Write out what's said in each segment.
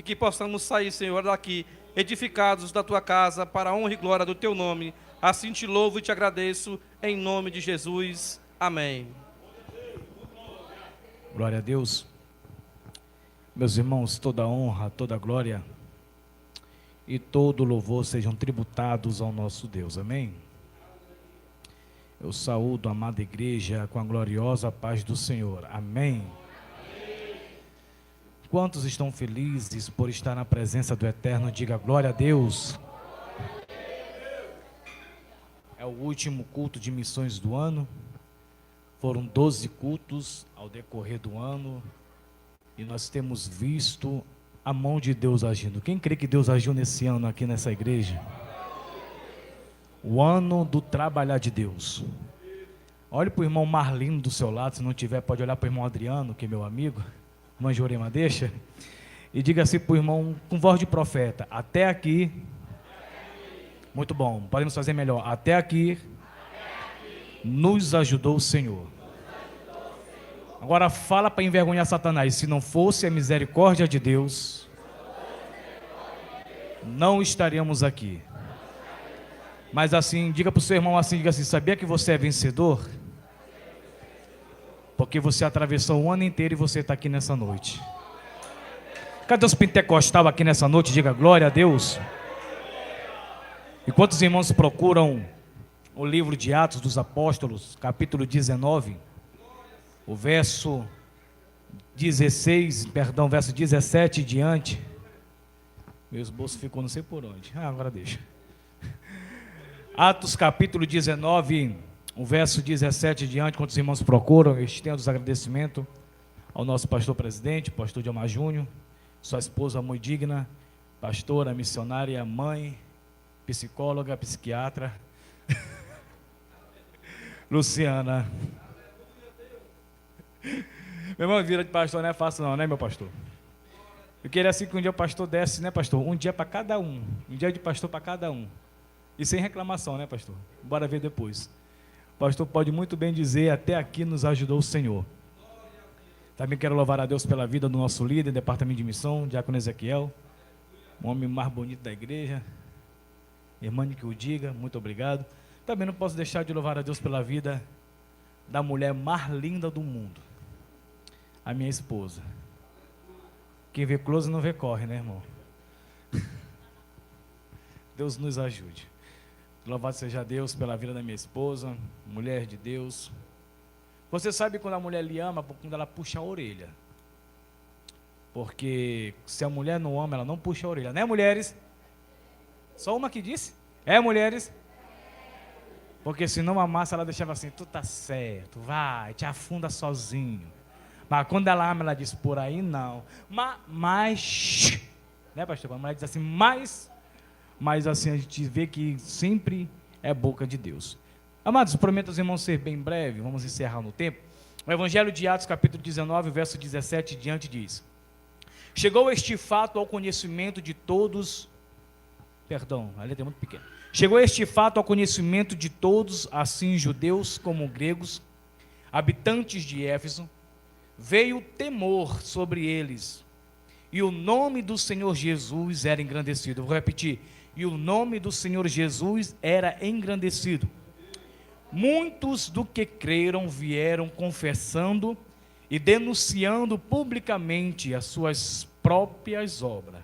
e que possamos sair, Senhor, daqui edificados da tua casa para a honra e glória do teu nome. Assim te louvo e te agradeço, em nome de Jesus. Amém. Glória a Deus. Meus irmãos, toda honra, toda glória e todo louvor sejam tributados ao nosso Deus. Amém? Eu saúdo a amada igreja com a gloriosa paz do Senhor. Amém? Quantos estão felizes por estar na presença do Eterno? Diga glória a Deus. É o último culto de missões do ano. Foram 12 cultos ao decorrer do ano. E nós temos visto a mão de Deus agindo. Quem crê que Deus agiu nesse ano aqui nessa igreja? O ano do trabalhar de Deus. Olhe para o irmão Marlino do seu lado. Se não tiver, pode olhar para o irmão Adriano, que é meu amigo. Irmã Jurema, deixa. E diga assim para o irmão, com voz de profeta: até aqui. Muito bom, podemos fazer melhor. Até aqui nos ajudou o Senhor. Agora fala para envergonhar Satanás: se não fosse a misericórdia de Deus, não estaríamos aqui. Mas assim, diga para o seu irmão assim, diga assim: sabia que você é vencedor? Porque você atravessou o ano inteiro e você está aqui nessa noite. Cadê os pentecostais aqui nessa noite? Diga glória a Deus. E quantos irmãos procuram o livro de Atos dos Apóstolos, capítulo 19, o verso 17 em diante. Meus bolsos ficou não sei por onde. Agora deixa. Atos capítulo 19, o verso 17 em diante, quantos irmãos procuram, eu estendo os agradecimentos ao nosso pastor presidente, pastor Diomar Júnior, sua esposa muito digna, pastora, missionária, mãe, psicóloga, psiquiatra, Luciana. Meu irmão, vida de pastor não é fácil não, né, meu pastor? Eu queria assim que um dia o pastor desse, né, pastor? Um dia para cada um. Um dia de pastor para cada um. E sem reclamação, né, pastor? Bora ver depois. O pastor pode muito bem dizer: até aqui nos ajudou o Senhor. Também quero louvar a Deus pela vida do nosso líder, departamento de missão, diácono Ezequiel, o homem mais bonito da igreja. Irmã que o diga, muito obrigado. Também não posso deixar de louvar a Deus pela vida da mulher mais linda do mundo, a minha esposa. Quem vê close não vê corre, né, irmão? Deus nos ajude. Louvado seja Deus pela vida da minha esposa, mulher de Deus. Você sabe quando a mulher lhe ama, quando ela puxa a orelha. Porque se a mulher não ama, ela não puxa a orelha, né, mulheres? Só uma que disse? É, mulheres? Porque se não amasse, ela deixava assim: tu tá certo, vai, te afunda sozinho. Mas quando ela ama, ela diz: por aí não. Mas, né, pastor? Quando a mulher diz assim, mas assim, a gente vê que sempre é boca de Deus. Amados, prometo aos irmãos ser bem breve, vamos encerrar no tempo. O Evangelho de Atos, capítulo 19, verso 17 diante diz: chegou este fato ao conhecimento de todos. Perdão, a letra é muito pequena. Chegou este fato ao conhecimento de todos, assim judeus como gregos, habitantes de Éfeso. Veio temor sobre eles, e o nome do Senhor Jesus era engrandecido. Vou repetir: e o nome do Senhor Jesus era engrandecido. Muitos do que creram vieram confessando e denunciando publicamente as suas próprias obras.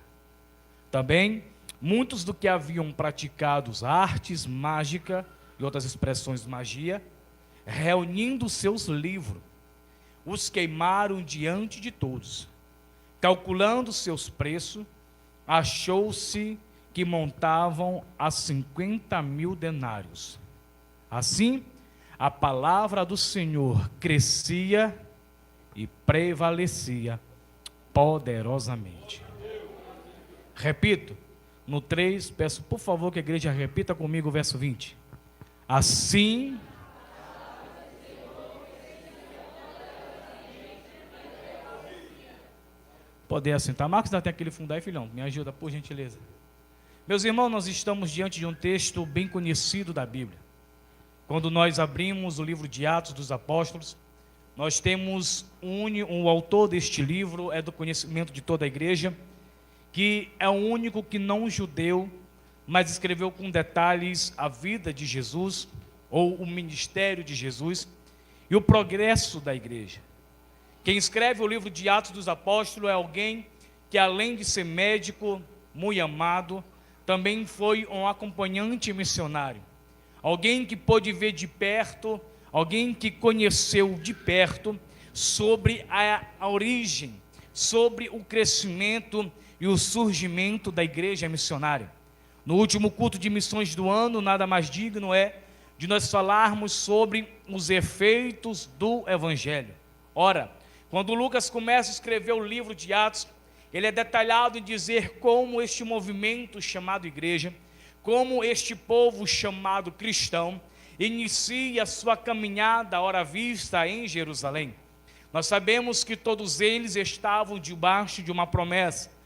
Também muitos do que haviam praticado artes mágica e outras expressões magia, reunindo seus livros, os queimaram diante de todos. Calculando seus preços, achou-se que montavam a 50.000 denários. Assim, a palavra do Senhor crescia e prevalecia poderosamente. Repito, no 3, peço por favor que a igreja repita comigo o verso 20. Assim, poder assentar. Marcos, dá até aquele fundo aí, filhão, me ajuda, por gentileza. Meus irmãos, nós estamos diante de um texto bem conhecido da Bíblia. Quando nós abrimos o livro de Atos dos Apóstolos, nós temos um autor deste livro, é do conhecimento de toda a igreja, que é o único que não judeu, mas escreveu com detalhes a vida de Jesus, ou o ministério de Jesus, e o progresso da igreja. Quem escreve o livro de Atos dos Apóstolos é alguém que, além de ser médico, muito amado, também foi um acompanhante missionário. Alguém que pôde ver de perto, alguém que conheceu de perto sobre a origem, sobre o crescimento e o surgimento da igreja missionária. No último culto de missões do ano, nada mais digno é de nós falarmos sobre os efeitos do Evangelho. Ora, quando Lucas começa a escrever o livro de Atos, ele é detalhado em dizer como este movimento chamado igreja, como este povo chamado cristão, inicia a sua caminhada, ora vista, em Jerusalém. Nós sabemos que todos eles estavam debaixo de uma promessa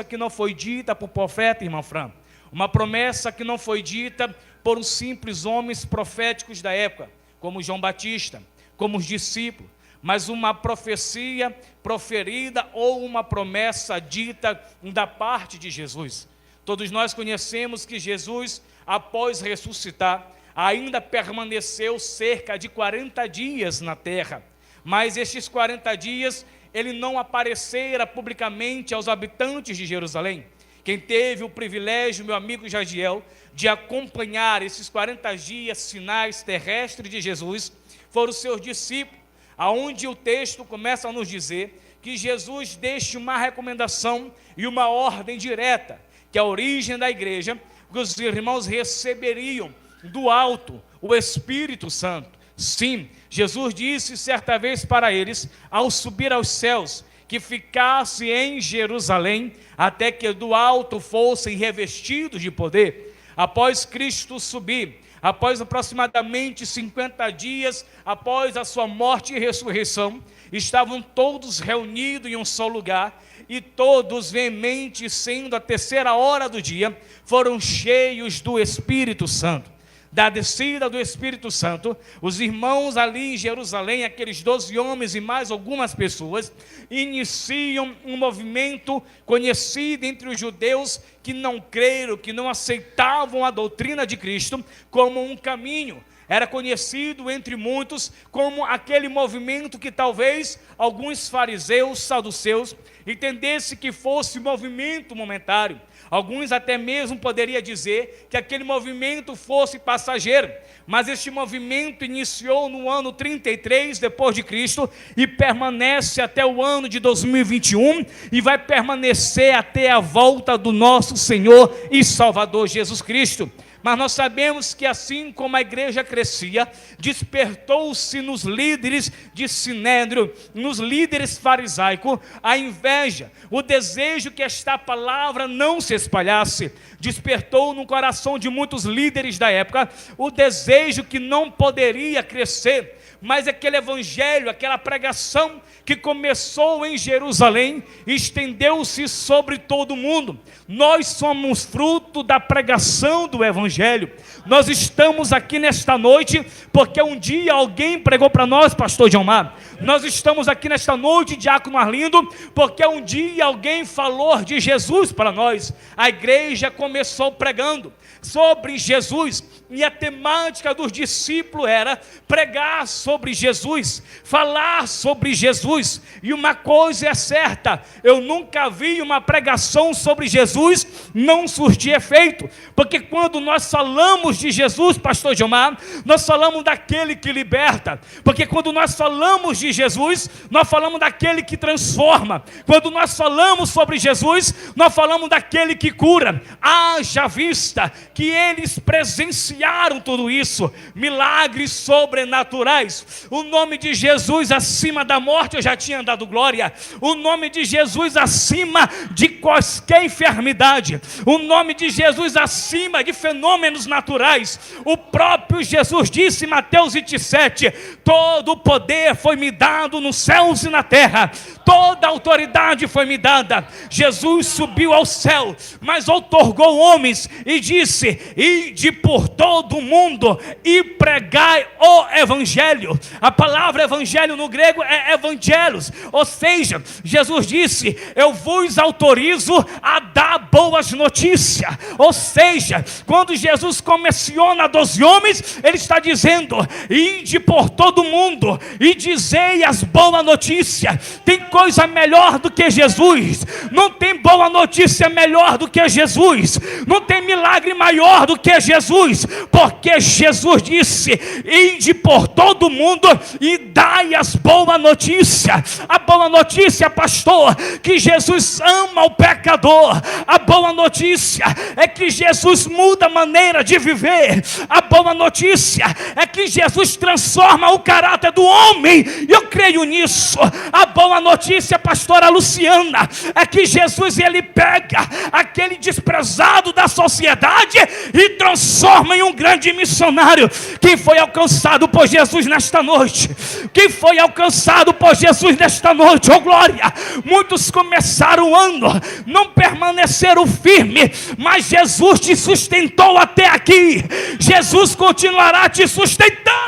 que não foi dita por profeta, irmão Fran, uma promessa que não foi dita por os simples homens proféticos da época, como João Batista, como os discípulos, mas uma profecia proferida ou uma promessa dita da parte de Jesus. Todos nós conhecemos que Jesus, após ressuscitar, ainda permaneceu cerca de 40 dias na terra, mas estes 40 dias ele não aparecera publicamente aos habitantes de Jerusalém. Quem teve o privilégio, meu amigo Jadiel, de acompanhar esses 40 dias sinais terrestres de Jesus, foram os seus discípulos, aonde o texto começa a nos dizer que Jesus deixa uma recomendação e uma ordem direta, que a origem da igreja, que os irmãos receberiam do alto o Espírito Santo. Sim, Jesus disse certa vez para eles, ao subir aos céus, que ficasse em Jerusalém, até que do alto fossem revestidos de poder. Após Cristo subir, após aproximadamente 50 dias, após a sua morte e ressurreição, estavam todos reunidos em um só lugar, e todos, veemente, sendo a 3ª hora do dia, foram cheios do Espírito Santo. Da descida do Espírito Santo, os irmãos ali em Jerusalém, aqueles 12 homens e mais algumas pessoas, iniciam um movimento conhecido entre os judeus que não creram, que não aceitavam a doutrina de Cristo como um caminho. Era conhecido entre muitos como aquele movimento que talvez alguns fariseus, saduceus, entendessem que fosse movimento momentário. Alguns até mesmo poderiam dizer que aquele movimento fosse passageiro, mas este movimento iniciou no ano 33 depois de Cristo e permanece até o ano de 2021 e vai permanecer até a volta do nosso Senhor e Salvador Jesus Cristo. Mas nós sabemos que assim como a igreja crescia, despertou-se nos líderes de Sinédrio, nos líderes farisaicos, a inveja, o desejo que esta palavra não se espalhasse. Despertou no coração de muitos líderes da época o desejo que não poderia crescer, mas aquele evangelho, aquela pregação que começou em Jerusalém, estendeu-se sobre todo o mundo. Nós somos fruto da pregação do evangelho. Nós estamos aqui nesta noite porque um dia alguém pregou para nós, pastor Gilmar. Nós estamos aqui nesta noite, diácono Arlindo, porque um dia alguém falou de Jesus para nós. A igreja começou pregando sobre Jesus, e a temática dos discípulos era pregar sobre Jesus, falar sobre Jesus. E uma coisa é certa, eu nunca vi uma pregação sobre Jesus não surtir efeito, porque quando nós falamos de Jesus, pastor Gilmar, nós falamos daquele que liberta, porque quando nós falamos de Jesus, nós falamos daquele que transforma, quando nós falamos sobre Jesus, nós falamos daquele que cura. Haja vista que eles presenciaram tudo isso, milagres sobrenaturais. O nome de Jesus acima da morte, eu já tinha dado glória. O nome de Jesus acima de qualquer enfermidade. O nome de Jesus acima de fenômenos naturais. O próprio Jesus disse em Mateus 27, todo o poder foi me dado nos céus e na terra. toda a autoridade foi me dada. Jesus subiu ao céu, mas outorgou homens e disse: ide por todo o mundo e pregai o evangelho. A palavra evangelho no grego é evangelos, ou seja, Jesus disse: eu vos autorizo a dar boas notícias. Ou seja, quando Jesus comissiona 12 homens, ele está dizendo: ide por todo mundo e dizei as boas notícias. Tem coisa melhor do que Jesus, não tem boa notícia melhor do que Jesus, não tem milagre maior do que Jesus, porque Jesus disse: ide por todo mundo e dai as boas notícias. A boa notícia, pastor, que Jesus ama o pecador. A boa notícia é que Jesus muda a maneira de viver. A boa notícia é que Jesus transforma o caráter do homem, e eu creio nisso. A boa notícia, pastora Luciana, é que Jesus, ele pega aquele desprezado da sociedade e transforma em um grande missionário. Quem foi alcançado por Jesus nesta noite? Quem foi alcançado por Jesus nesta noite? Oh glória! Muitos começaram o ano, não permaneceram firmes, mas Jesus te sustentou até aqui. Jesus continuará te sustentando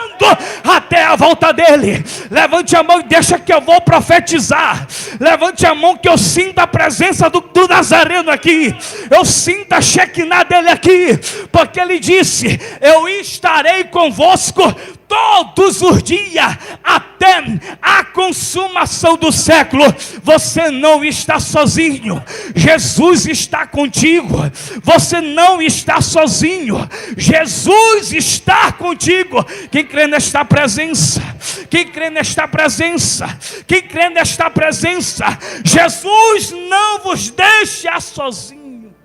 até a volta dele. Levante a mão e deixa que eu vou profetizar. Levante a mão que eu sinto a presença do Nazareno aqui. Eu sinto a Shekinah dele aqui, porque ele disse: eu estarei convosco todos os dias até a consumação do século. Você não está sozinho, Jesus está contigo. Você não está sozinho, Jesus está contigo. Quem crê nesta presença? Quem crê nesta presença? Quem crê nesta presença? Jesus não vos deixa sozinho.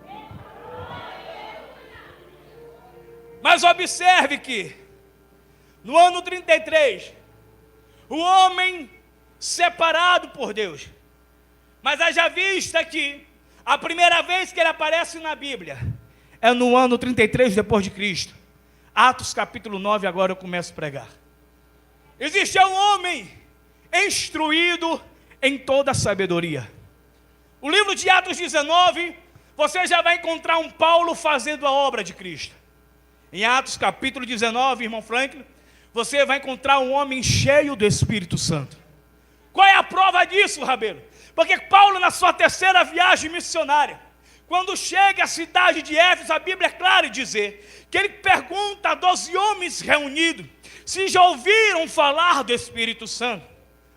Mas observe que no ano 33, o homem separado por Deus. Mas haja vista que a primeira vez que ele aparece na Bíblia é no ano 33 depois de Cristo. Atos capítulo 9, agora eu começo a pregar. Existia um homem instruído em toda a sabedoria. O livro de Atos 19, você já vai encontrar um Paulo fazendo a obra de Cristo. Em Atos capítulo 19, irmão Franklin, você vai encontrar um homem cheio do Espírito Santo. Qual é a prova disso, Rabelo? Porque Paulo, na sua terceira viagem missionária, quando chega à cidade de Éfeso, a Bíblia é clara em dizer que ele pergunta a 12 homens reunidos se já ouviram falar do Espírito Santo.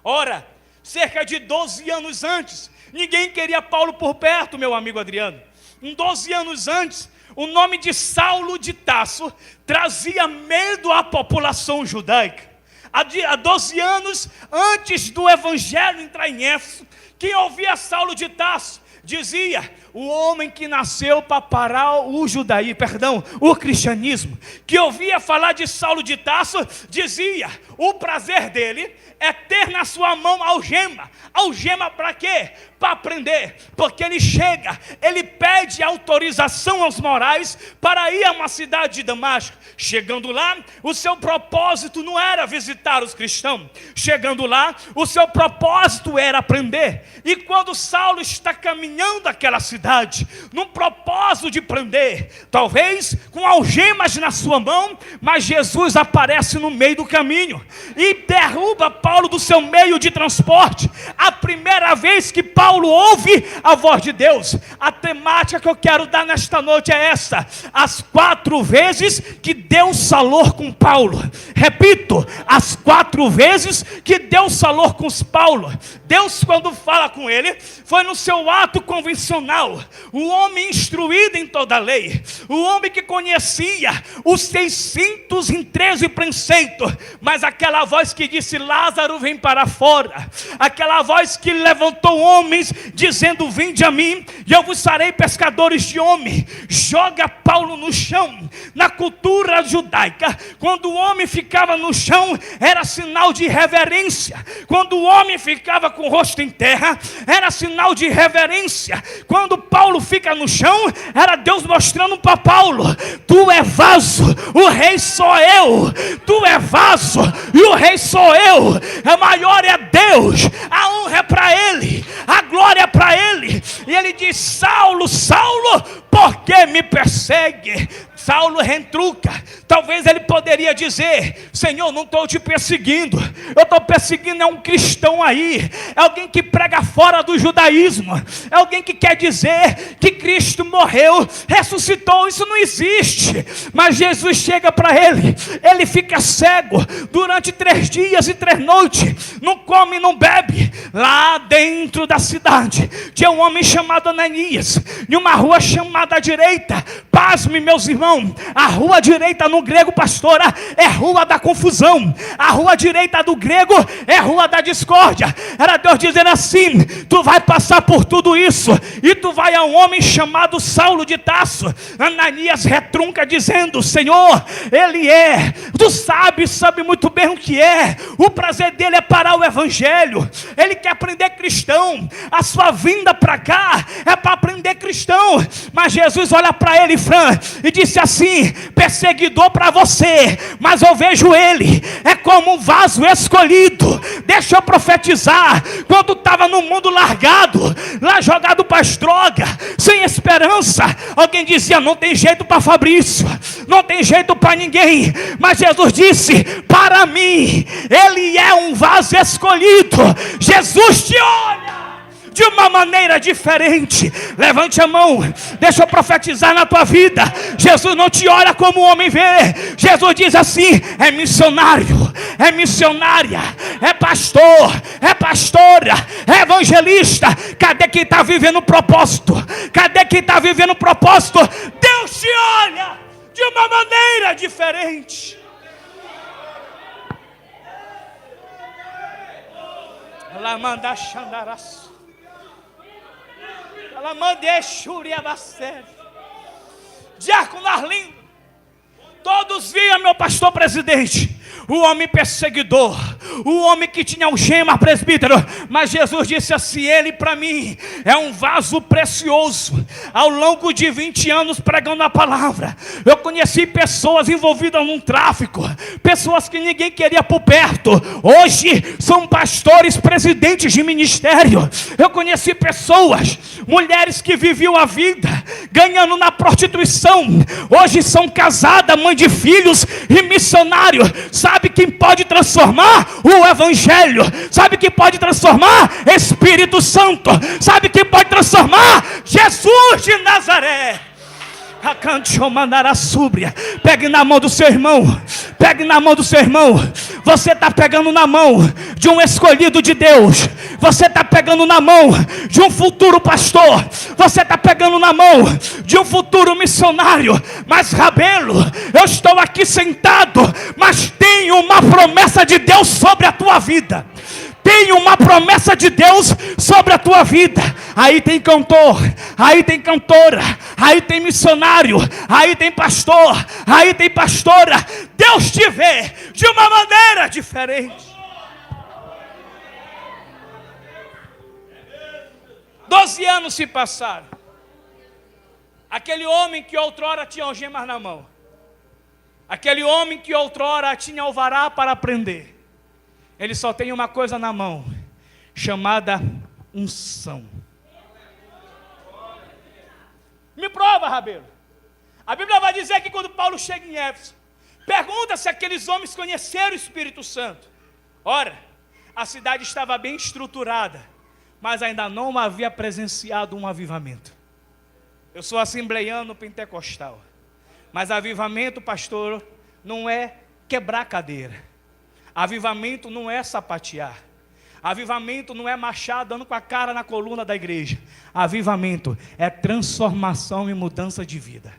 Ora, cerca de 12 anos antes, ninguém queria Paulo por perto, meu amigo Adriano. 12 anos antes, o nome de Saulo de Tarso trazia medo à população judaica. Há 12 anos antes do evangelho entrar em Éfeso, quem ouvia Saulo de Tarso dizia: o homem que nasceu para parar o cristianismo. Que ouvia falar de Saulo de Tarso dizia: o prazer dele é ter na sua mão algema. Algema para quê? Para aprender. Porque ele chega, ele pede autorização aos morais para ir a uma cidade de Damasco. Chegando lá, o seu propósito não era visitar os cristãos. Chegando lá, o seu propósito era aprender. E quando Saulo está caminhando aquela cidade, num propósito de aprender, talvez com algemas na sua mão, mas Jesus aparece no meio do caminho e derruba Paulo do seu meio de transporte. A primeira vez que Paulo ouve a voz de Deus. A temática que eu quero dar nesta noite é essa: as 4 vezes que Deus falou com Paulo. Repito, as 4 vezes que Deus falou com Paulo. Deus, quando fala com ele, foi no seu ato convencional. O homem instruído em toda a lei, o homem que conhecia os 613 preceitos, mas aquela voz que disse: Lázaro, vem para fora. Aquela voz que levantou homens dizendo: vinde a mim e eu vos farei pescadores de homem. Joga Paulo no chão. Na cultura judaica, quando o homem ficava no chão, era sinal de reverência. Quando o homem ficava com o rosto em terra, era sinal de reverência. experiência. Quando Paulo fica no chão, era Deus mostrando para Paulo: tu é vaso, o rei sou eu. Tu é vaso e o rei sou eu. A maior é Deus, a honra é para Ele, a glória é para Ele. E ele diz: Saulo, Saulo, por que me persegue? Saulo retruca. Talvez ele poderia dizer: Senhor, não estou te perseguindo, eu estou perseguindo um cristão aí, é alguém que prega fora do judaísmo, é alguém que quer dizer que Cristo morreu, ressuscitou. Isso não existe. Mas Jesus chega para ele fica cego durante 3 dias e 3 noites, não come, não bebe. Lá dentro da cidade tinha um homem chamado Ananias, em uma rua chamada direita. Pasme, meus irmãos, a rua direita no grego, pastora, é rua da confusão. A rua direita do grego é rua da discórdia. Era Deus dizendo assim: tu vai passar por tudo isso e tu vai a um homem chamado Saulo de Tarso. Ananias retrunca dizendo: Senhor, ele tu sabe muito bem o que é. O prazer dele é parar o evangelho, ele quer aprender cristão. A sua vinda para cá é para aprender cristão. Mas Jesus olha para ele, Fran, e disse assim: perseguidor para você, mas eu vejo ele é como um vaso escolhido. Deixa eu profetizar. Quando estava no mundo largado, lá jogado para as drogas, sem esperança, alguém dizia: não tem jeito para Fabrício, não tem jeito para ninguém. Mas Jesus disse: para mim ele é um vaso escolhido. Jesus te olha de uma maneira diferente. Levante a mão, deixa eu profetizar na tua vida. Jesus não te olha como o homem vê. Jesus diz assim: é missionário, é missionária, é pastor, é pastora, é evangelista. Cadê quem está vivendo o propósito? Cadê quem está vivendo o propósito? Deus te olha de uma maneira diferente. Ela manda xandaraço. Ela manda xuriabasério. Diácono Arlindo, todos viam meu pastor presidente, o homem perseguidor, o homem que tinha algema, presbítero. Mas Jesus disse assim: ele para mim é um vaso precioso. Ao longo de 20 anos pregando a palavra, eu conheci pessoas envolvidas num tráfico, pessoas que ninguém queria por perto. Hoje são pastores, presidentes de ministério. Eu conheci pessoas, mulheres que viviam a vida ganhando na prostituição, hoje são casadas, mãe de filhos e missionários. Sabe quem pode transformar? O Evangelho. Sabe quem pode transformar? Espírito Santo. Sabe quem pode transformar? Jesus de Nazaré. Pegue na mão do seu irmão. Pegue na mão do seu irmão. Você está pegando na mão de um escolhido de Deus. Você está pegando na mão de um futuro pastor. Você está pegando na mão de um futuro missionário. Mas Rabelo, eu estou aqui sentado, mas tenho uma promessa de Deus sobre a tua vida. Tem uma promessa de Deus sobre a tua vida. Aí tem cantor, aí tem cantora, aí tem missionário, aí tem pastor, aí tem pastora. Deus te vê de uma maneira diferente. 12 anos se passaram. Aquele homem que outrora tinha algemas na mão, aquele homem que outrora tinha alvará para prender, ele só tem uma coisa na mão, chamada unção. Me prova, Rabelo. A Bíblia vai dizer que quando Paulo chega em Éfeso, pergunta se aqueles homens conheceram o Espírito Santo. Ora, a cidade estava bem estruturada, mas ainda não havia presenciado um avivamento. Eu sou assembleiano pentecostal, mas avivamento, pastor, não é quebrar cadeira. Avivamento não é sapatear. Avivamento não é marchar dando com a cara na coluna da igreja. Avivamento é transformação e mudança de vida.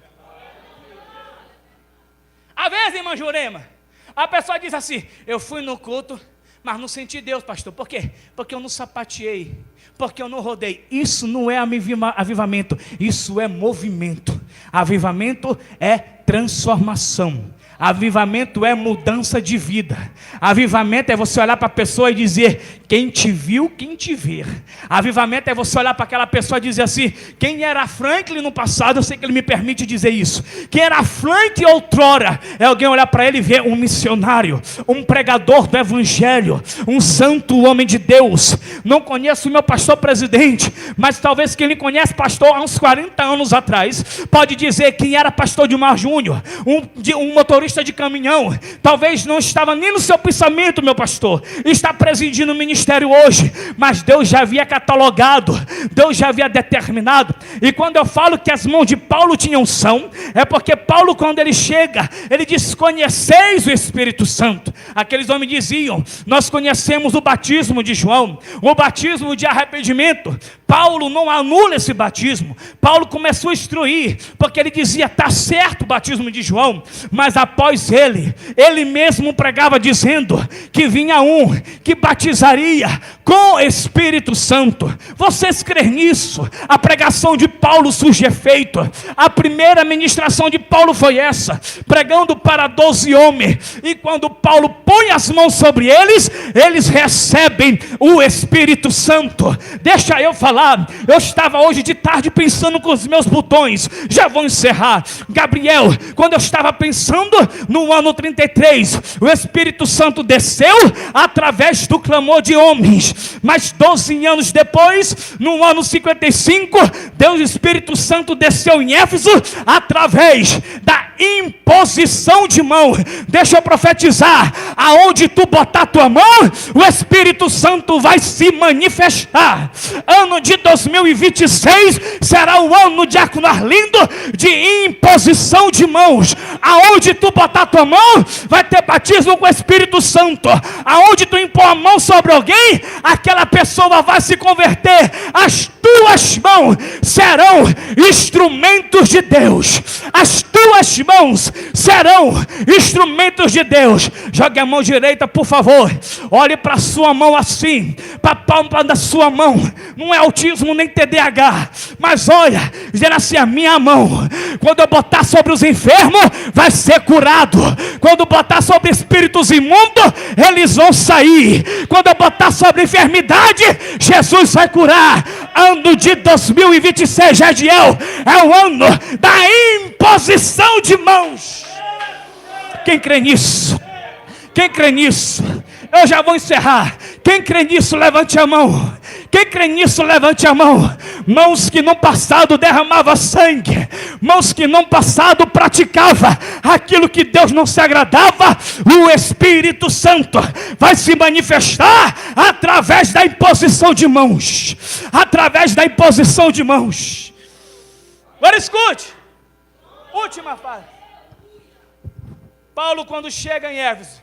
Às vezes, irmã Jurema, a pessoa diz assim: eu fui no culto, mas não senti Deus, pastor. Por quê? Porque eu não sapateei, porque eu não rodei. Isso não é avivamento, isso é movimento. Avivamento é transformação. Avivamento é mudança de vida. Avivamento é você olhar para a pessoa e dizer: quem te viu, quem te vê. Avivamento é você olhar para aquela pessoa e dizer assim: quem era Franklin no passado, eu sei que ele me permite dizer isso. Quem era Franklin outrora, é alguém olhar para ele e ver um missionário, um pregador do evangelho, um santo homem de Deus. Não conheço o meu pastor presidente, mas talvez quem lhe conhece pastor há uns 40 anos atrás, pode dizer quem era pastor de Mar Júnior, um motorista de caminhão. Talvez não estava nem no seu pensamento, meu pastor, está presidindo o ministério hoje, mas Deus já havia catalogado, Deus já havia determinado. E quando eu falo que as mãos de Paulo tinham unção, é porque Paulo, quando ele chega, ele diz: conheceis o Espírito Santo. Aqueles homens diziam: nós conhecemos o batismo de João, o batismo de arrependimento. Paulo não anula esse batismo. Paulo começou a instruir, porque ele dizia: está certo o batismo de João, mas após ele mesmo pregava dizendo que vinha um que batizaria com Espírito Santo. Vocês creem nisso? A pregação de Paulo surge efeito. A primeira ministração de Paulo foi essa, pregando para 12 homens, e quando Paulo põe as mãos sobre eles, eles recebem o Espírito Santo. Deixa eu falar, eu estava hoje de tarde pensando com os meus botões, já vou encerrar. Gabriel, quando eu estava pensando no ano 33, o Espírito Santo desceu através do clamor de homens, mas 12 anos depois, no ano 55, Deus, o Espírito Santo desceu em Éfeso através da imposição de mão. Deixa eu profetizar: aonde tu botar a tua mão, o Espírito Santo vai se manifestar. Ano de 2026 será o ano, Diácono Arlindo, de imposição de mãos. Aonde tu botar a tua mão, vai ter batismo com o Espírito Santo. Aonde tu impor a mão sobre alguém, aquela pessoa vai se converter. As tuas mãos serão instrumentos de Deus. As tuas mãos serão instrumentos de Deus. Jogue a mão direita, por favor. Olhe para a sua mão assim, para a palma da sua mão. Não é autismo nem TDAH, mas olha, dizer assim: a minha mão, quando eu botar sobre os enfermos, vai ser curado. Quando botar sobre espíritos imundos, eles vão sair. Quando eu botar sobre enfermidade, Jesus vai curar. Ano de 2026, Jadiel, é o ano da imposição de mãos. Quem crê nisso? Quem crê nisso? Eu já vou encerrar. Quem crê nisso, levante a mão. Quem crê nisso, levante a mão. Mãos que no passado derramava sangue, mãos que no passado praticava aquilo que Deus não se agradava, o Espírito Santo vai se manifestar através da imposição de mãos. Através da imposição de mãos. Agora escute. Última fase. Paulo, quando chega em Éfeso,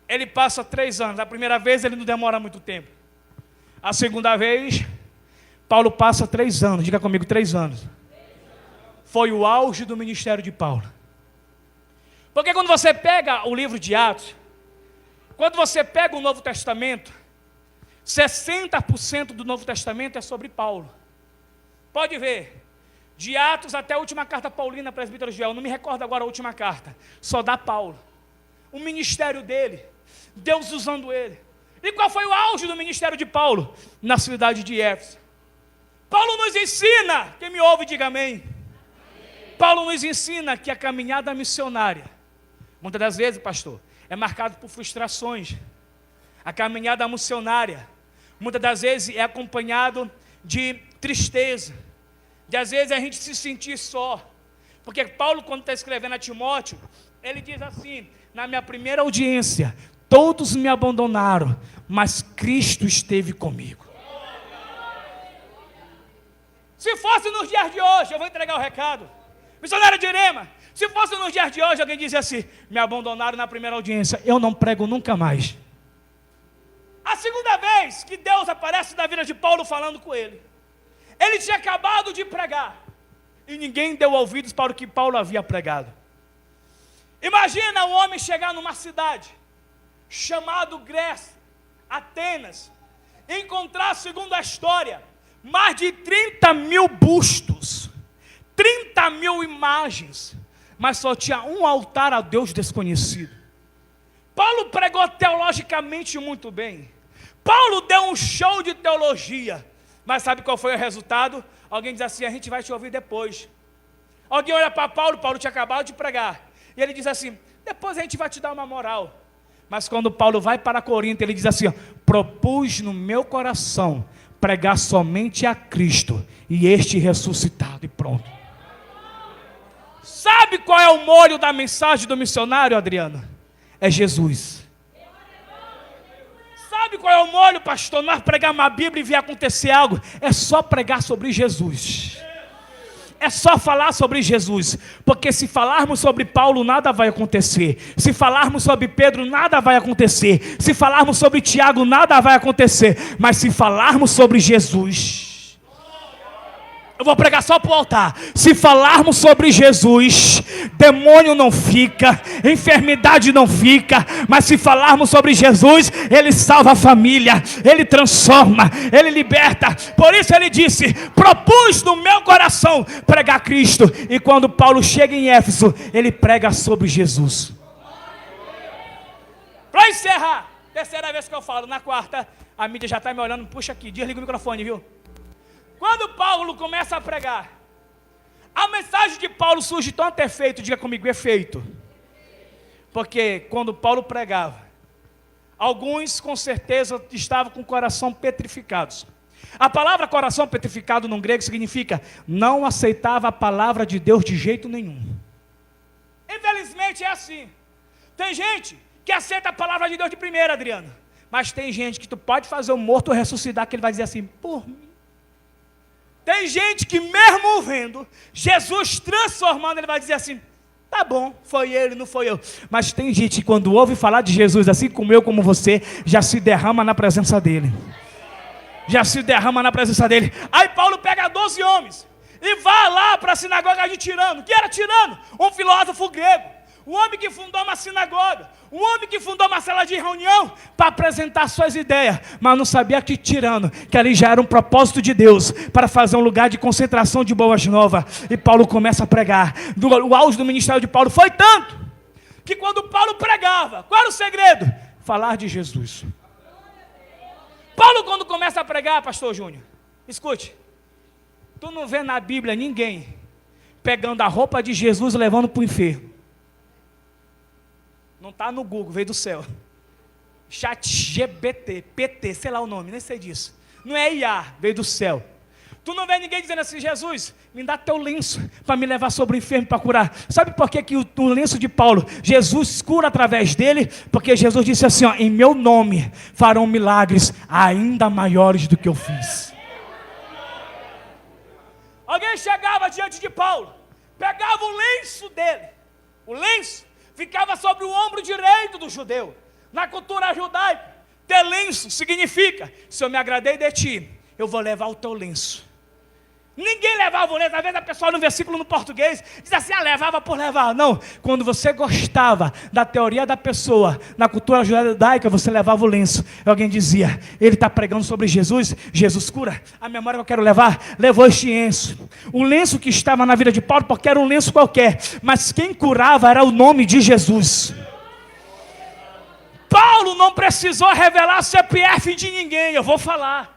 ele passa 3 anos. A primeira vez ele não demora muito tempo. A segunda vez, Paulo passa 3 anos. Diga comigo, 3 anos. Foi o auge do ministério de Paulo. Porque quando você pega o livro de Atos, quando você pega o Novo Testamento, 60% do Novo Testamento é sobre Paulo. Pode ver. De Atos até a última carta paulina, presbítero Joel, não me recordo agora a última carta, só dá Paulo. O ministério dele, Deus usando ele. E qual foi o auge do ministério de Paulo? Na cidade de Éfeso. Paulo nos ensina, quem me ouve diga amém. Paulo nos ensina que a caminhada missionária, muitas das vezes, pastor, é marcada por frustrações. A caminhada missionária, muitas das vezes, é acompanhado de tristeza, de às vezes a gente se sentir só. Porque Paulo, quando está escrevendo a Timóteo, ele diz assim: na minha primeira audiência, todos me abandonaram, mas Cristo esteve comigo. Se fosse nos dias de hoje, eu vou entregar o recado. Missionário de Irema, se fosse nos dias de hoje, alguém dizia assim: me abandonaram na primeira audiência, eu não prego nunca mais. A segunda vez que Deus aparece na vida de Paulo falando com ele, ele tinha acabado de pregar, e ninguém deu ouvidos para o que Paulo havia pregado. Imagina um homem chegar numa cidade, chamado Grécia, Atenas, e encontrar, segundo a história, mais de 30 mil bustos, 30 mil imagens, mas só tinha um altar a Deus desconhecido. Paulo pregou teologicamente muito bem. Paulo deu um show de teologia. Mas sabe qual foi o resultado? Alguém diz assim: a gente vai te ouvir depois. Alguém olha para Paulo, Paulo tinha acabado de pregar. E ele diz assim: depois a gente vai te dar uma moral. Mas quando Paulo vai para Corinto, ele diz assim: propus no meu coração pregar somente a Cristo e este ressuscitado, e pronto. Sabe qual é o molho da mensagem do missionário, Adriano? É Jesus. Sabe qual é o molho, pastor? Nós pregarmos a Bíblia e vir acontecer algo. É só pregar sobre Jesus. É só falar sobre Jesus. Porque se falarmos sobre Paulo, nada vai acontecer. Se falarmos sobre Pedro, nada vai acontecer. Se falarmos sobre Tiago, nada vai acontecer. Mas se falarmos sobre Jesus... Eu vou pregar só para o altar. Se falarmos sobre Jesus, demônio não fica, enfermidade não fica. Mas se falarmos sobre Jesus, Ele salva a família, Ele transforma, Ele liberta. Por isso Ele disse: propus no meu coração pregar Cristo. E quando Paulo chega em Éfeso, ele prega sobre Jesus. Para encerrar, terceira vez que eu falo, na quarta, a mídia já está me olhando, puxa aqui, desliga o microfone, viu? Quando Paulo começa a pregar, a mensagem de Paulo surge tanto efeito, diga comigo, efeito. Porque quando Paulo pregava, alguns com certeza estavam com o coração petrificados. A palavra coração petrificado no grego significa não aceitava a palavra de Deus de jeito nenhum. Infelizmente é assim. Tem gente que aceita a palavra de Deus de primeira, Adriano. Mas tem gente que tu pode fazer o morto ressuscitar, que ele vai dizer assim: por mim. Tem gente que mesmo vendo Jesus transformando, ele vai dizer assim: tá bom, foi ele, não foi eu. Mas tem gente que quando ouve falar de Jesus, assim como eu, como você, já se derrama na presença dele. Já se derrama na presença dele. Aí Paulo pega 12 homens e vai lá para a sinagoga de Tirano. Que era Tirano? Um filósofo grego. Um homem que fundou uma sinagoga, um homem que fundou uma sala de reunião para apresentar suas ideias, mas não sabia que Tirano, que ali já era um propósito de Deus, para fazer um lugar de concentração de boas novas. E Paulo começa a pregar. O auge do ministério de Paulo foi tanto, que quando Paulo pregava, qual era o segredo? Falar de Jesus. Paulo quando começa a pregar, pastor Júnior, escute, tu não vê na Bíblia ninguém pegando a roupa de Jesus e levando para o enfermo. Não está no Google, veio do céu. ChatGPT, PT, sei lá o nome, nem sei disso. Não é IA, veio do céu. Tu não vê ninguém dizendo assim: Jesus, me dá teu lenço para me levar sobre o enfermo para curar. Sabe por que o lenço de Paulo, Jesus cura através dele? Porque Jesus disse assim: ó, em meu nome farão milagres ainda maiores do que eu fiz. Alguém chegava diante de Paulo, pegava o lenço dele, o lenço ficava sobre o ombro direito do judeu. Na cultura judaica, ter lenço significa: se eu me agradei de ti, eu vou levar o teu lenço. Ninguém levava o lenço. Às vezes a pessoa no versículo no português diz assim: levava por levar. Não, quando você gostava da teoria da pessoa, na cultura judaica, você levava o lenço. E alguém dizia: ele está pregando sobre Jesus, Jesus cura. A memória que eu quero levar, levou este lenço. O lenço que estava na vida de Paulo, porque era um lenço qualquer, mas quem curava era o nome de Jesus. Paulo não precisou revelar CPF de ninguém, eu vou falar.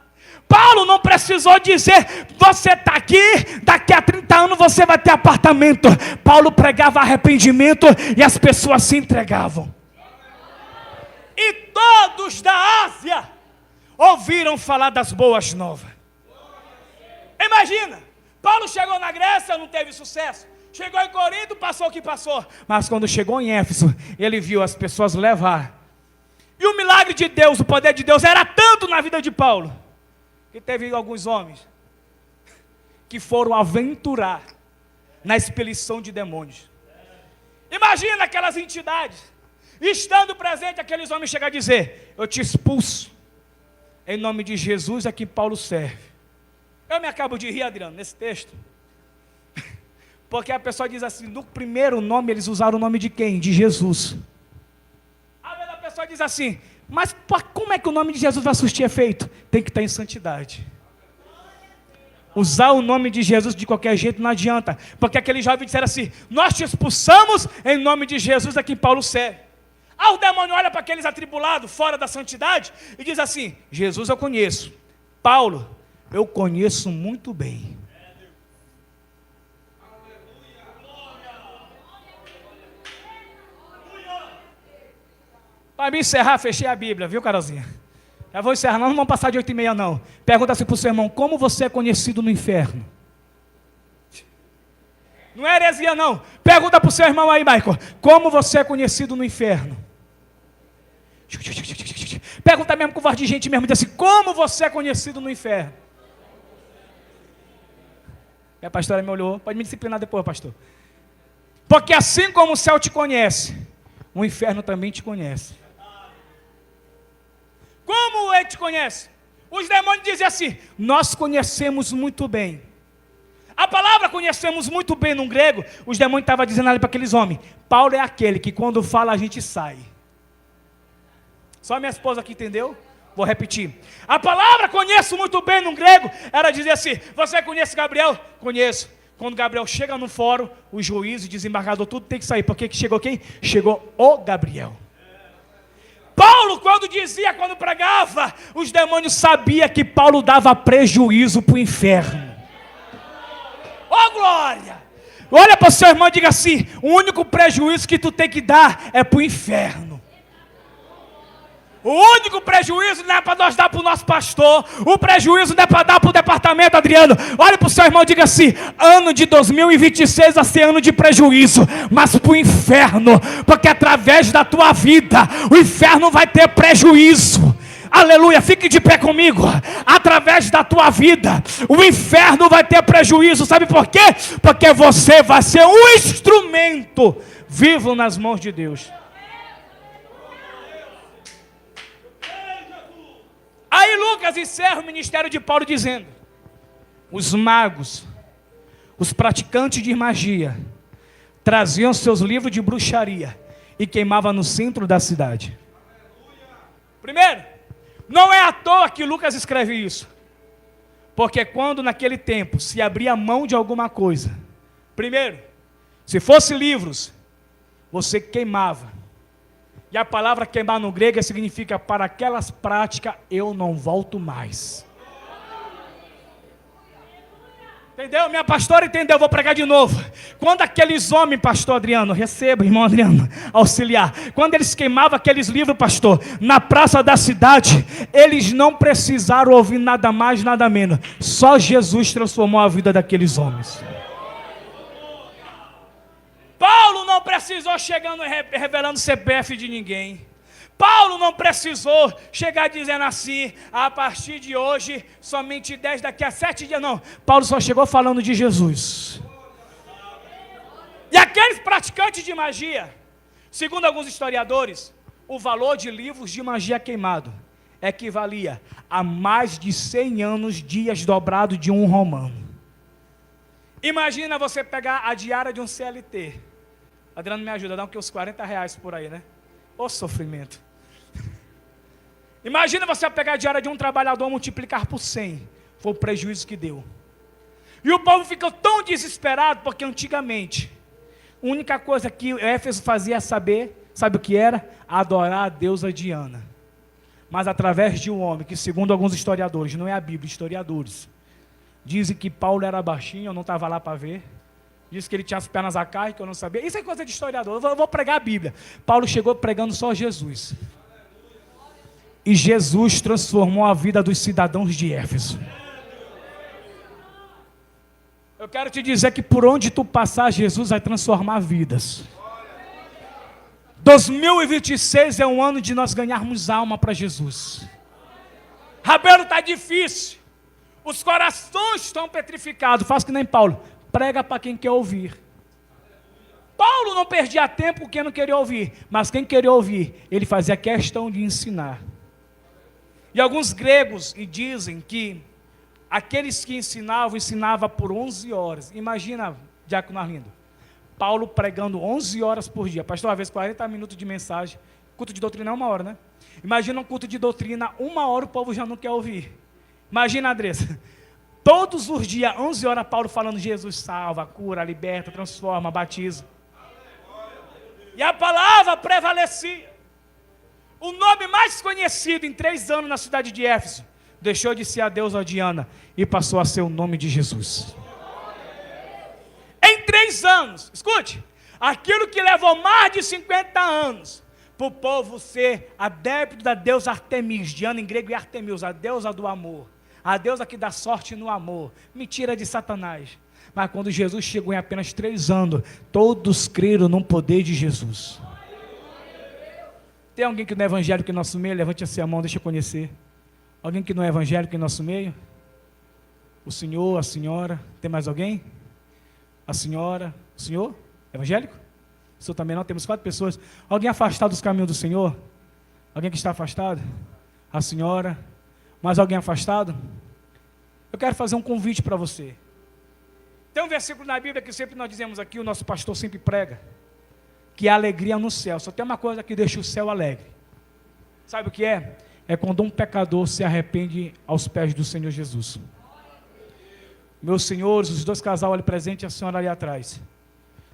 Paulo não precisou dizer: você está aqui, daqui a 30 anos você vai ter apartamento. Paulo pregava arrependimento e as pessoas se entregavam. E todos da Ásia ouviram falar das boas novas. Imagina, Paulo chegou na Grécia, não teve sucesso. Chegou em Corinto, passou o que passou. Mas quando chegou em Éfeso, ele viu as pessoas levar. E o milagre de Deus, o poder de Deus era tanto na vida de Paulo, que teve alguns homens que foram aventurar na expelição de demônios. Imagina aquelas entidades, estando presente, aqueles homens chegam a dizer: eu te expulso, em nome de Jesus a quem Paulo serve. Eu me acabo de rir, Adriano, nesse texto, porque a pessoa diz assim: no primeiro nome eles usaram o nome de quem? De Jesus. Às vezes a pessoa diz assim: mas como é que o nome de Jesus vai surtir efeito? Tem que estar em santidade. Usar o nome de Jesus de qualquer jeito não adianta. Porque aqueles jovens disseram assim: nós te expulsamos em nome de Jesus a quem Paulo serve. Aí o demônio olha para aqueles atribulados, fora da santidade, e diz assim: Jesus eu conheço, Paulo eu conheço muito bem. Para me encerrar, fechei a Bíblia, viu, Carolzinha? Já vou encerrar, não vamos passar de 8h30 não. Pergunta assim para o seu irmão: como você é conhecido no inferno? Não é heresia não. Pergunta para o seu irmão aí, Michael: como você é conhecido no inferno? Pergunta mesmo com voz de gente mesmo, diz assim: como você é conhecido no inferno? Minha pastora me olhou, pode me disciplinar depois, pastor. Porque assim como o céu te conhece, o inferno também te conhece. Como ele te conhece? Os demônios dizem assim: nós conhecemos muito bem. A palavra conhecemos muito bem no grego, os demônios estavam dizendo ali para aqueles homens: Paulo é aquele que quando fala a gente sai. Só minha esposa aqui entendeu? Vou repetir. A palavra conheço muito bem no grego era dizer assim: você conhece Gabriel? Conheço. Quando Gabriel chega no fórum, o juiz e desembargador, tudo tem que sair. Porque chegou quem? Chegou o Gabriel. Paulo, quando pregava, os demônios sabiam que Paulo dava prejuízo para o inferno. Oh, glória! Olha para o seu irmão e diga assim: o único prejuízo que tu tem que dar é para o inferno. O único prejuízo não é para nós dar para o nosso pastor. O prejuízo não é para dar para o departamento, Adriano. Olha para o seu irmão e diga assim: ano de 2026 vai ser ano de prejuízo, mas para o inferno, porque através da tua vida, o inferno vai ter prejuízo. Aleluia, fique de pé comigo. Através da tua vida, o inferno vai ter prejuízo. Sabe por quê? Porque você vai ser um instrumento vivo nas mãos de Deus. Aí Lucas encerra o ministério de Paulo dizendo: os magos, os praticantes de magia, traziam seus livros de bruxaria e queimavam no centro da cidade. Primeiro, não é à toa que Lucas escreve isso. Porque quando naquele tempo se abria mão de alguma coisa, primeiro, se fosse livros, você queimava. E a palavra queimar no grego significa: para aquelas práticas eu não volto mais. Entendeu? Minha pastora entendeu, vou pregar de novo. Quando aqueles homens, pastor Adriano, receba, irmão Adriano, auxiliar. Quando eles queimavam aqueles livros, pastor, na praça da cidade, eles não precisaram ouvir nada mais, nada menos. Só Jesus transformou a vida daqueles homens. Paulo não precisou chegando revelando CPF de ninguém. Paulo não precisou chegar dizendo assim: a partir de hoje, somente 10, daqui a 7 dias, não. Paulo só chegou falando de Jesus. E aqueles praticantes de magia, segundo alguns historiadores, o valor de livros de magia queimado equivalia a mais de 100 anos, dias dobrado de um romano. Imagina você pegar a diária de um CLT. Adriano, me ajuda, dá uns R$40 por aí, né? Ô sofrimento. Imagina você pegar a diária de um trabalhador, multiplicar por 100. Foi o prejuízo que deu. E o povo ficou tão desesperado, porque antigamente, a única coisa que Éfeso fazia saber, sabe o que era? Adorar a deusa Diana. Mas através de um homem, que segundo alguns historiadores, não é a Bíblia, historiadores, dizem que Paulo era baixinho, eu não estava lá para ver. Diz que ele tinha as pernas arcaicas, que eu não sabia. Isso é coisa de historiador, eu vou pregar a Bíblia. Paulo chegou pregando só Jesus. E Jesus transformou a vida dos cidadãos de Éfeso. Eu quero te dizer que por onde tu passar, Jesus vai transformar vidas. 2026 é um ano de nós ganharmos alma para Jesus. Rabelo, está difícil. Os corações estão petrificados. Faz que nem Paulo. Prega para quem quer ouvir. Paulo não perdia tempo com quem não queria ouvir. Mas quem queria ouvir, ele fazia questão de ensinar. E alguns gregos dizem que aqueles que ensinavam por 11 horas. Imagina, Diácono Arlindo, Paulo pregando 11 horas por dia. Pastor, uma vez 40 minutos de mensagem. Culto de doutrina é 1 hora, né? Imagina um culto de doutrina, 1 hora o povo já não quer ouvir. Imagina, Andressa, Todos os dias, 11 horas, Paulo falando: Jesus salva, cura, liberta, transforma, batiza. E a palavra prevalecia. O nome mais conhecido em 3 anos na cidade de Éfeso deixou de ser a deusa Diana e passou a ser o nome de Jesus. Em 3 anos, escute, aquilo que levou mais de 50 anos para o povo ser adepto da deusa Artemis, Diana em grego é Artemis, a deusa do amor, a deusa que dá sorte no amor, mentira de Satanás. Mas quando Jesus chegou em apenas 3 anos, todos creram no poder de Jesus. Tem alguém que não é evangélico em nosso meio? Levante assim a mão, deixa eu conhecer. Alguém que não é evangélico em nosso meio? O senhor, a senhora, tem mais alguém? A senhora, o senhor? Evangélico? O senhor também não? Temos 4 pessoas. Alguém afastado dos caminhos do Senhor? Alguém que está afastado? A senhora? Mais alguém afastado? Eu quero fazer um convite para você. Tem um versículo na Bíblia que sempre nós dizemos aqui, o nosso pastor sempre prega, que há alegria no céu. Só tem uma coisa que deixa o céu alegre. Sabe o que é? É quando um pecador se arrepende aos pés do Senhor Jesus. Meus senhores, os 2 casais ali presentes e a senhora ali atrás.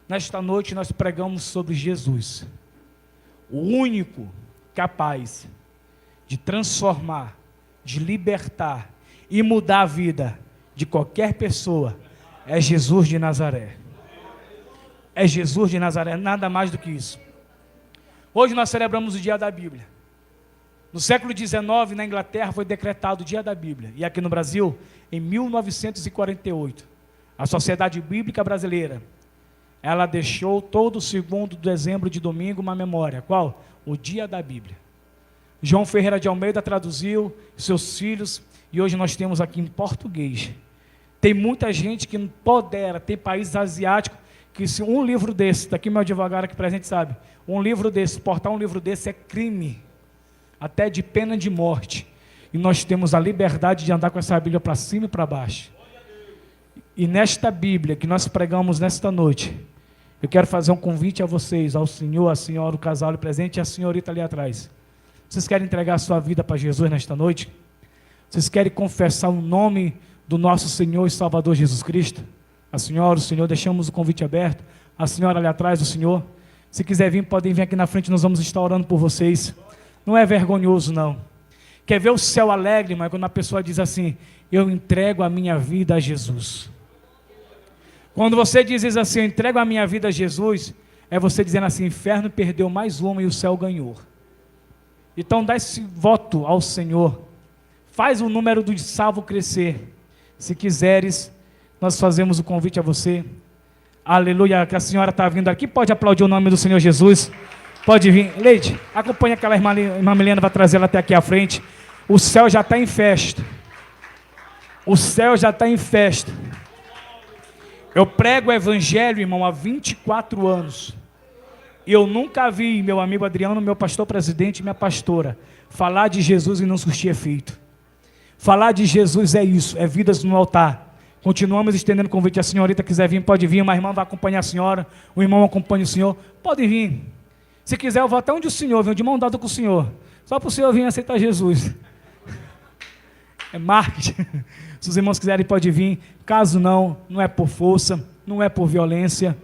Nesta noite nós pregamos sobre Jesus, o único capaz de transformar, de libertar e mudar a vida de qualquer pessoa. É Jesus de Nazaré. É Jesus de Nazaré, nada mais do que isso. Hoje nós celebramos o Dia da Bíblia. No século XIX, na Inglaterra, foi decretado o Dia da Bíblia. E aqui no Brasil, em 1948, a Sociedade Bíblica Brasileira, ela deixou todo o 2º de dezembro de domingo uma memória. Qual? O Dia da Bíblia. João Ferreira de Almeida traduziu, seus filhos, e hoje nós temos aqui em português. Tem muita gente que empodera, tem países asiáticos, que se um livro desse, daqui meu advogado aqui presente sabe, um livro desse, portar um livro desse é crime, até de pena de morte. E nós temos a liberdade de andar com essa Bíblia para cima e para baixo. E nesta Bíblia que nós pregamos nesta noite, eu quero fazer um convite a vocês, ao senhor, à senhora, o casal ali presente e a senhorita ali atrás. Vocês querem entregar a sua vida para Jesus nesta noite? Vocês querem confessar o nome do nosso Senhor e Salvador Jesus Cristo? A senhora, o senhor, deixamos o convite aberto. A senhora ali atrás, o senhor. Se quiser vir, podem vir aqui na frente, nós vamos estar orando por vocês. Não é vergonhoso, não. Quer ver o céu alegre, mas quando a pessoa diz assim: eu entrego a minha vida a Jesus. Quando você diz isso assim, eu entrego a minha vida a Jesus, é você dizendo assim: inferno perdeu mais uma e o céu ganhou. Então dá esse voto ao Senhor. Faz o número do salvo crescer. Se quiseres, nós fazemos o convite a você. Aleluia, que a senhora está vindo aqui. Pode aplaudir o nome do Senhor Jesus. Pode vir. Leide, acompanha aquela irmã Milena, vai trazer ela até aqui à frente. O céu já está em festa. O céu já está em festa. Eu prego o evangelho, irmão, há 24 anos. E eu nunca vi meu amigo Adriano, meu pastor presidente e minha pastora, falar de Jesus e não surtir efeito. Falar de Jesus é isso, é vidas no altar. Continuamos estendendo o convite. A senhorita quiser vir, pode vir. Uma irmã vai acompanhar a senhora, o irmão acompanha o senhor. Pode vir. Se quiser, eu vou até onde o senhor, venho de mão dada com o senhor. Só para o senhor vir aceitar Jesus. É marketing. Se os irmãos quiserem, pode vir. Caso não, não é por força, não é por violência,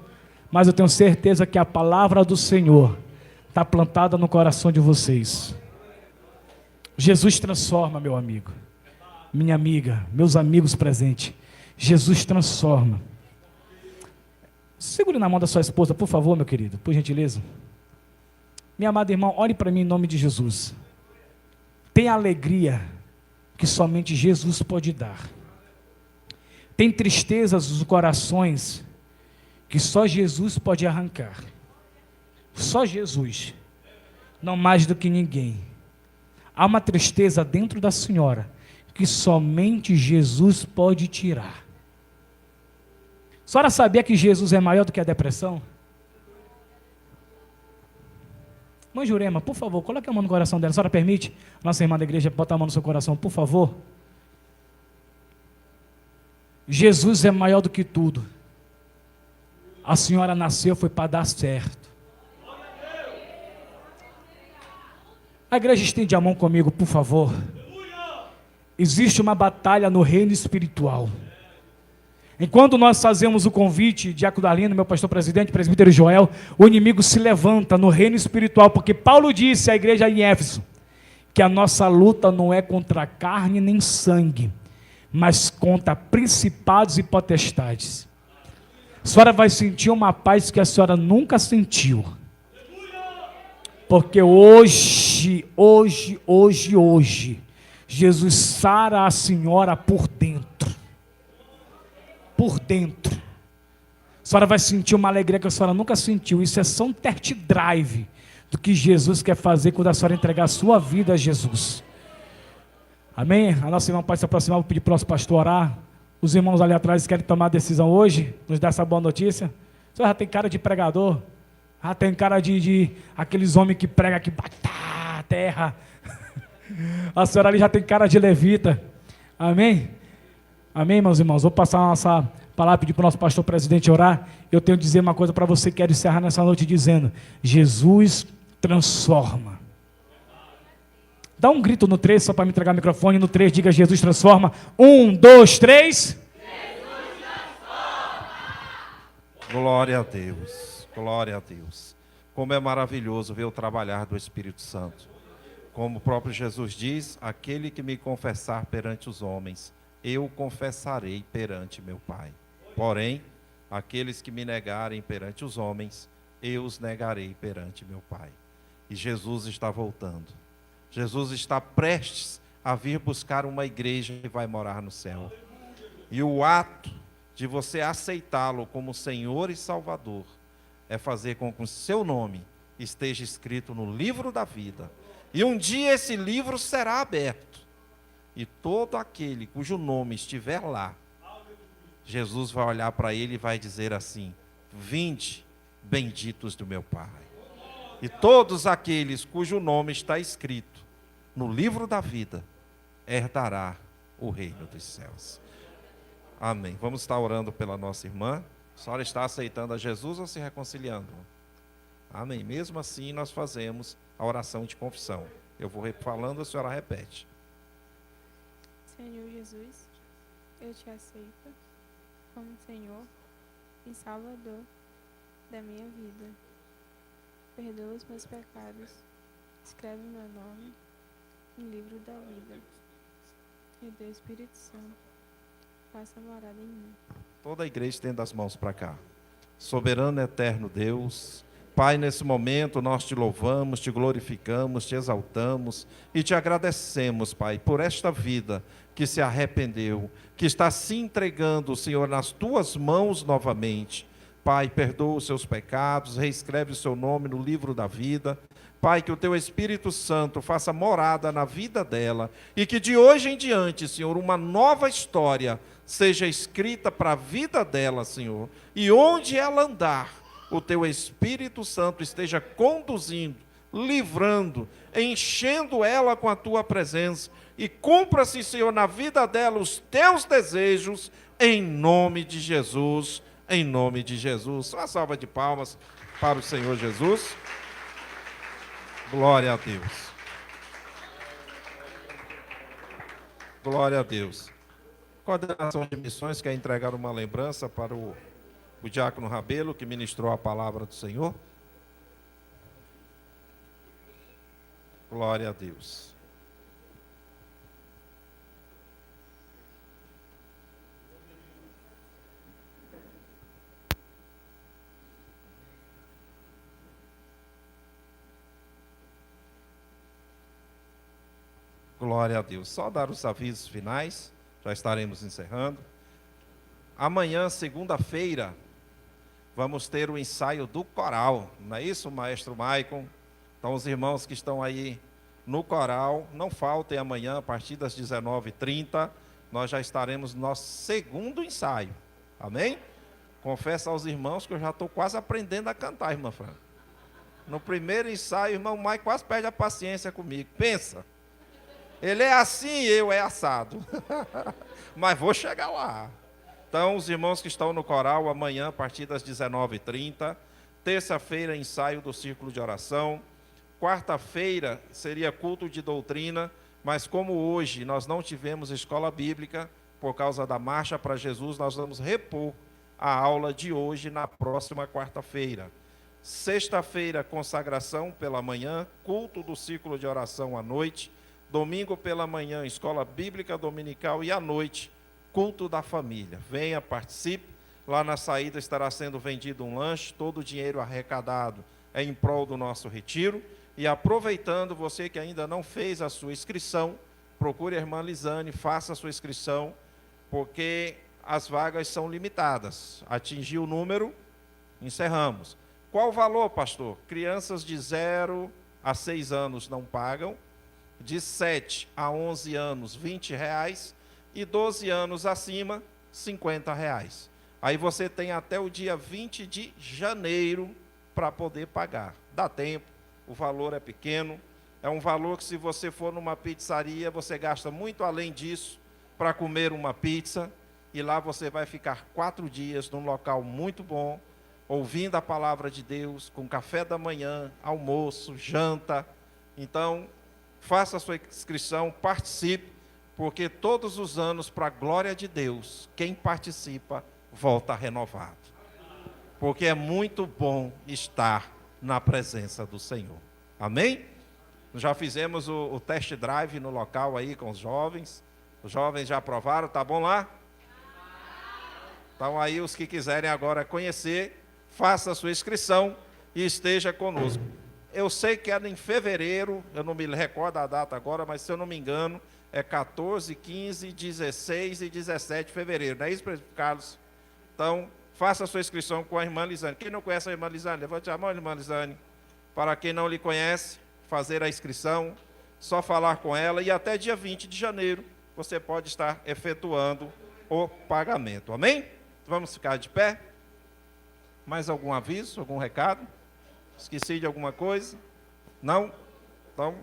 mas eu tenho certeza que a palavra do Senhor está plantada no coração de vocês. Jesus transforma, meu amigo, minha amiga, meus amigos presentes. Jesus transforma. Segure na mão da sua esposa, por favor, meu querido, por gentileza. Minha amada irmã, ore para mim em nome de Jesus. Tem alegria que somente Jesus pode dar. Tem tristezas nos corações que só Jesus pode arrancar. Só Jesus. Não mais do que ninguém. Há uma tristeza dentro da senhora que somente Jesus pode tirar. A senhora sabia que Jesus é maior do que a depressão? Mãe Jurema, por favor, coloque a mão no coração dela. A senhora permite? Nossa irmã da igreja, botar a mão no seu coração, por favor. Jesus é maior do que tudo. A senhora nasceu, foi para dar certo. A igreja estende a mão comigo, por favor. existe uma batalha no reino espiritual. Enquanto nós fazemos o convite, Diácono Darlino, meu pastor presidente, presbítero Joel, o inimigo se levanta no reino espiritual, porque Paulo disse à igreja em Éfeso, que a nossa luta não é contra carne nem sangue, mas contra principados e potestades. A senhora vai sentir uma paz que a senhora nunca sentiu. Porque hoje, Jesus sara a senhora por dentro. Por dentro. A senhora vai sentir uma alegria que a senhora nunca sentiu. Isso é só um test drive do que Jesus quer fazer quando a senhora entregar a sua vida a Jesus. Amém? A nossa irmã pode se aproximar, vou pedir para o nosso pastor orar. Os irmãos ali atrás querem tomar a decisão hoje, nos dar essa boa notícia. O senhor já tem cara de pregador, já tem cara de aqueles homens que pregam que bate a terra. A senhora ali já tem cara de levita. Amém? Amém, meus irmãos? Vou passar a nossa palavra, pedir para o nosso pastor presidente orar. Eu tenho que dizer uma coisa para você, quero encerrar nessa noite dizendo: Jesus transforma. Dá um grito no 3, só para me entregar o microfone. No 3, diga: Jesus transforma. 1, 2, 3. Jesus transforma. Glória a Deus, glória a Deus. Como é maravilhoso ver o trabalhar do Espírito Santo. Como o próprio Jesus diz: aquele que me confessar perante os homens, eu confessarei perante meu Pai. Porém, aqueles que me negarem perante os homens, eu os negarei perante meu Pai. E Jesus está voltando. Jesus está prestes a vir buscar uma igreja que vai morar no céu. E o ato de você aceitá-lo como Senhor e Salvador é fazer com que o seu nome esteja escrito no livro da vida. E um dia esse livro será aberto. E todo aquele cujo nome estiver lá, Jesus vai olhar para ele e vai dizer assim: vinde, benditos do meu Pai. E todos aqueles cujo nome está escrito no livro da vida, herdará o reino dos céus. Amém. Vamos estar orando pela nossa irmã. A senhora está aceitando a Jesus ou se reconciliando? Amém. Mesmo assim, nós fazemos a oração de confissão. Eu vou falando, a senhora repete. Senhor Jesus, eu te aceito como Senhor e Salvador da minha vida. Perdoa os meus pecados, escreve meu nome no livro da vida. E teu Espírito Santo faça morada em mim. Toda a igreja estenda as mãos para cá. Soberano e eterno Deus, Pai, nesse momento nós te louvamos, te glorificamos, te exaltamos e te agradecemos, Pai, por esta vida que se arrependeu, que está se entregando, Senhor, nas tuas mãos novamente. Pai, perdoa os seus pecados, reescreve o seu nome no livro da vida. Pai, que o teu Espírito Santo faça morada na vida dela e que de hoje em diante, Senhor, uma nova história seja escrita para a vida dela, Senhor. E onde ela andar, o teu Espírito Santo esteja conduzindo, livrando, enchendo ela com a tua presença. E cumpra-se, Senhor, na vida dela os teus desejos, em nome de Jesus. Em nome de Jesus. Uma salva de palmas para o Senhor Jesus. Glória a Deus. Glória a Deus. Coordenação de missões quer entregar uma lembrança para o diácono Rabelo, que ministrou a palavra do Senhor. Glória a Deus. Glória a Deus. Só dar os avisos finais, já estaremos encerrando. Amanhã, segunda-feira, vamos ter o ensaio do coral. Não é isso, maestro Maicon? Então, os irmãos que estão aí no coral, não faltem amanhã, a partir das 19h30, nós já estaremos no nosso segundo ensaio. Amém? Confesso aos irmãos que eu já estou quase aprendendo a cantar, irmã Fran. No primeiro ensaio, o irmão Maicon quase perde a paciência comigo. Pensa. Ele é assim e eu é assado. Mas vou chegar lá. Então, os irmãos que estão no coral, amanhã, a partir das 19h30. Terça-feira, ensaio do círculo de oração. Quarta-feira, seria culto de doutrina. Mas como hoje nós não tivemos escola bíblica, por causa da Marcha para Jesus, nós vamos repor a aula de hoje na próxima quarta-feira. Sexta-feira, consagração pela manhã, culto do círculo de oração à noite. Domingo pela manhã, escola bíblica dominical e à noite, culto da família. Venha, participe. Lá na saída estará sendo vendido um lanche, todo o dinheiro arrecadado é em prol do nosso retiro. E aproveitando, você que ainda não fez a sua inscrição, procure a irmã Lisane, faça a sua inscrição, porque as vagas são limitadas. Atingiu o número, encerramos. Qual o valor, pastor? Crianças de 0 a 6 anos não pagam, de 7 a 11 anos, R$20, e 12 anos acima, R$50. Aí você tem até o dia 20 de janeiro para poder pagar. Dá tempo, o valor é pequeno, é um valor que se você for numa pizzaria, você gasta muito além disso para comer uma pizza, e lá você vai ficar 4 dias num local muito bom, ouvindo a palavra de Deus, com café da manhã, almoço, janta. Então, faça a sua inscrição, participe, porque todos os anos, para a glória de Deus, quem participa volta renovado. Porque é muito bom estar na presença do Senhor. Amém? Já fizemos o test drive no local aí com os jovens. Os jovens já aprovaram, tá bom lá? Então aí os que quiserem agora conhecer, faça a sua inscrição e esteja conosco. Eu sei que era em fevereiro, eu não me recordo a data agora, mas se eu não me engano, é 14, 15, 16 e 17 de fevereiro. Não é isso, presbítero Carlos? Então, faça a sua inscrição com a irmã Lisane. Quem não conhece a irmã Lisane, levante a mão, irmã Lisane. Para quem não lhe conhece, fazer a inscrição, só falar com ela, e até dia 20 de janeiro você pode estar efetuando o pagamento. Amém? Vamos ficar de pé? Mais algum aviso, algum recado? Esqueci de alguma coisa? Não? Então,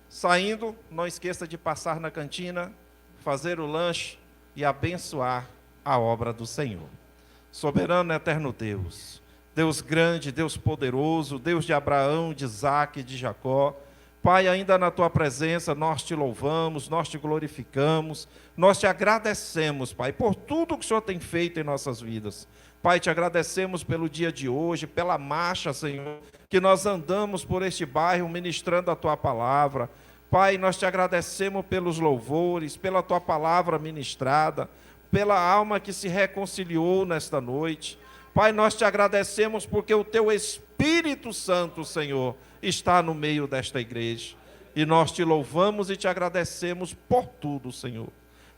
saindo, não esqueça de passar na cantina, fazer o lanche e abençoar a obra do Senhor. Soberano e eterno Deus, Deus grande, Deus poderoso, Deus de Abraão, de Isaque e de Jacó, Pai, ainda na Tua presença, nós Te louvamos, nós Te glorificamos, nós Te agradecemos, Pai, por tudo que o Senhor tem feito em nossas vidas. Pai, Te agradecemos pelo dia de hoje, pela marcha, Senhor, que nós andamos por este bairro ministrando a Tua palavra. Pai, nós Te agradecemos pelos louvores, pela Tua palavra ministrada, pela alma que se reconciliou nesta noite. Pai, nós Te agradecemos porque o Teu Espírito Santo, Senhor, está no meio desta igreja. E nós Te louvamos e Te agradecemos por tudo, Senhor.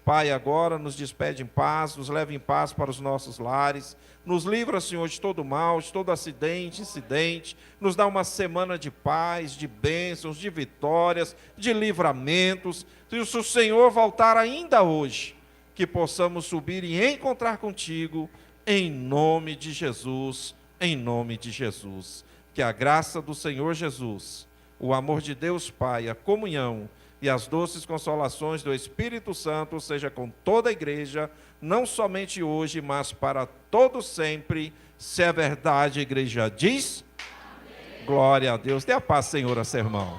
Pai, agora nos despede em paz, nos leva em paz para os nossos lares, nos livra, Senhor, de todo mal, de todo acidente, incidente, nos dá uma semana de paz, de bênçãos, de vitórias, de livramentos. E se o Senhor voltar ainda hoje, que possamos subir e encontrar contigo, em nome de Jesus, em nome de Jesus. Que a graça do Senhor Jesus, o amor de Deus Pai, a comunhão e as doces consolações do Espírito Santo seja com toda a igreja, não somente hoje, mas para todo sempre, se é verdade, a igreja diz. Amém. Glória a Deus. Dê a paz, Senhor, a seu irmão.